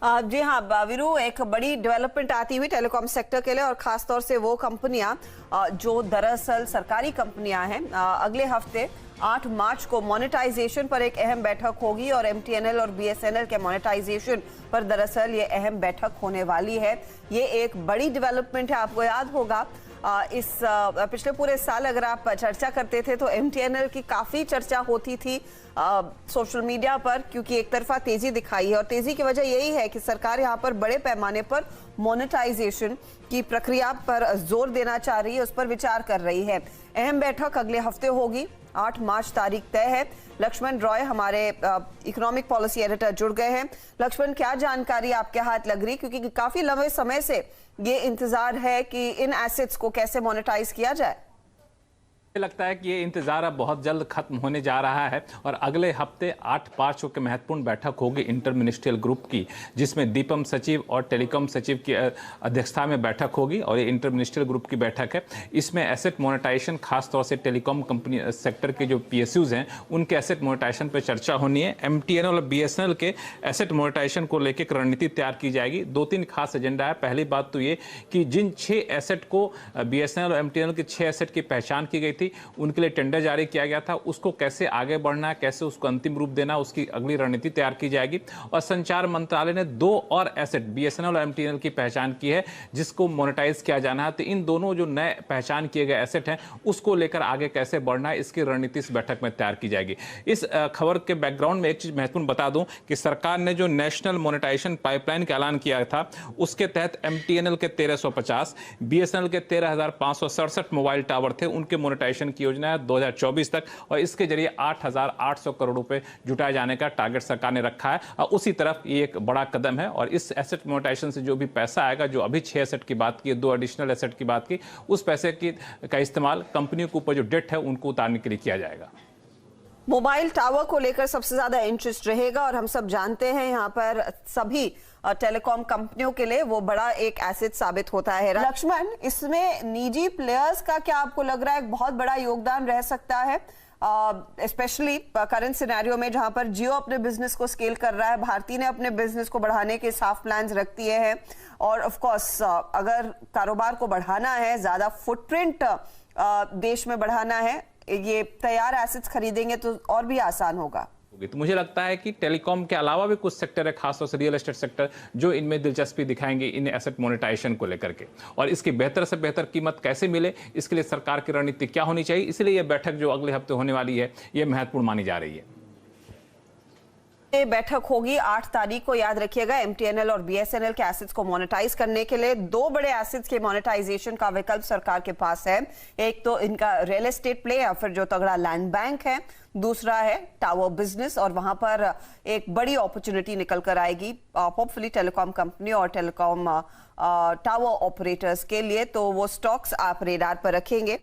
जी हाँ वीरू, एक बड़ी डेवलपमेंट आती हुई टेलीकॉम सेक्टर के लिए और खास तौर से वो कंपनियां जो दरअसल सरकारी कंपनियां हैं। अगले हफ्ते 8 मार्च को मोनेटाइजेशन पर एक अहम बैठक होगी और एमटीएनएल और बीएसएनएल के मोनेटाइजेशन पर दरअसल ये अहम बैठक होने वाली है। ये एक बड़ी डेवलपमेंट है। आपको याद होगा इस पिछले पूरे साल अगर आप चर्चा करते थे तो एमटीएनएल की काफ़ी चर्चा होती थी सोशल मीडिया पर, क्योंकि एक तरफा तेजी दिखाई है और तेजी की वजह यही है कि सरकार यहाँ पर बड़े पैमाने पर मोनेटाइजेशन की प्रक्रिया पर जोर देना चाह रही है, उस पर विचार कर रही है। अहम बैठक अगले हफ्ते होगी, 8 मार्च तारीख तय है। लक्ष्मण रॉय हमारे इकोनॉमिक पॉलिसी एडिटर जुड़ गए हैं। लक्ष्मण, क्या जानकारी आपके हाथ लग रही, क्योंकि काफी लंबे समय से ये इंतजार है कि इन एसेट्स को कैसे मोनेटाइज किया जाए? मुझे लगता है कि ये इंतजार अब बहुत जल्द खत्म होने जा रहा है और अगले हफ्ते 8 मार्च को महत्वपूर्ण बैठक होगी इंटर मिनिस्ट्रियल ग्रुप की, जिसमें दीपम सचिव और टेलीकॉम सचिव की अध्यक्षता में बैठक होगी और ये इंटर मिनिस्ट्रियल ग्रुप की बैठक है। इसमें एसेट मोनेटाइजेशन, खासतौर से टेलीकॉम कंपनी सेक्टर के जो पीएसयूज हैं उनके एसेट मोनेटाइजेशन पर चर्चा होनी है। एमटीएनएल और बीएसएनएल के एसेट मोनेटाइजेशन को लेकर एक रणनीति तैयार की जाएगी। 2-3 खास एजेंडा है। पहली बात तो ये कि जिन 6 एसेट को बीएसएनएल और एमटीएनएल के 6 एसेट की पहचान की गई, उनके लिए टेंडर जारी किया गया था, उसको कैसे आगे बढ़ना है, कैसे उसको अंतिम रूप देना, उसकी अगली रणनीति तैयार की जाएगी। और संचार मंत्रालय ने 2 और एसेट बीएसएनएल और एमटीएनएल की पहचान की है जिसको मोनेटाइज किया जाना है। तो इन दोनों जो नए पहचान किए गए एसेट हैं उसको लेकर आगे कैसे बढ़ना है, इसकी रणनीति इस बैठक में तैयार की जाएगी। इस खबर के बैकग्राउंड में एक चीज महत्वपूर्ण बता दूं कि सरकार ने जो नेशनल मोनेटाइजेशन पाइपलाइन का ऐलान किया था उसके तहत एमटीएनएल के 1350, बीएसएनएल के 13,567 मोबाइल टावर थे, उनके मोनेटाइजेशन की योजना है 2024 तक और इसके जरिए 8,800 करोड़ रुपए जुटाए जाने का टारगेट सरकार ने रखा है। और उसी तरफ ये एक बड़ा कदम है और इस एसेट मोनेटाइजेशन से जो भी पैसा आएगा, जो अभी 6 एसेट की बात की, 2 एडिशनल एसेट की बात की, उस पैसे का इस्तेमाल कंपनियों के ऊपर जो डेट है उनको उतारने के लिए किया जाएगा। मोबाइल टावर को लेकर सबसे ज्यादा इंटरेस्ट रहेगा और हम सब जानते हैं यहाँ पर सभी टेलीकॉम कंपनियों के लिए वो बड़ा एक एसेट साबित होता है। लक्ष्मण, इसमें निजी प्लेयर्स का क्या आपको लग रहा है एक बहुत बड़ा योगदान रह सकता है, स्पेशली करंट सिनेरियो में जहां पर जियो अपने बिजनेस को स्केल कर रहा है, भारती ने अपने बिजनेस को बढ़ाने के साफ प्लान्स रख दिए हैं और ऑफ कोर्स अगर कारोबार को बढ़ाना है, ज्यादा फुटप्रिंट देश में बढ़ाना है, ये तैयार एसेट्स खरीदेंगे तो और भी आसान होगा। तो मुझे लगता है कि टेलीकॉम के अलावा भी कुछ सेक्टर है, खासतौर से रियल एस्टेट सेक्टर, जो इनमें दिलचस्पी दिखाएंगे इन एसेट मोनेटाइजेशन को लेकर के। और इसकी बेहतर से बेहतर कीमत कैसे मिले, इसके लिए सरकार की रणनीति क्या होनी चाहिए, इसलिए यह बैठक जो अगले हफ्ते होने वाली है ये महत्वपूर्ण मानी जा रही है। ये बैठक होगी 8 तारीख को, याद रखिएगा। एमटीएनएल और बीएसएनएल के एसेट्स को मोनेटाइज करने के लिए 2 बड़े एसेट्स के मोनेटाइजेशन का विकल्प सरकार के पास है। एक तो इनका रियल एस्टेट प्ले या फिर जो तगड़ा लैंड बैंक है, दूसरा है टावर बिजनेस और वहां पर एक बड़ी अपॉर्चुनिटी निकल कर आएगी होपफुली टेलीकॉम कंपनी और टेलीकॉम टावर ऑपरेटर्स के लिए। तो वो स्टॉक्स आप रेडार पर रखेंगे।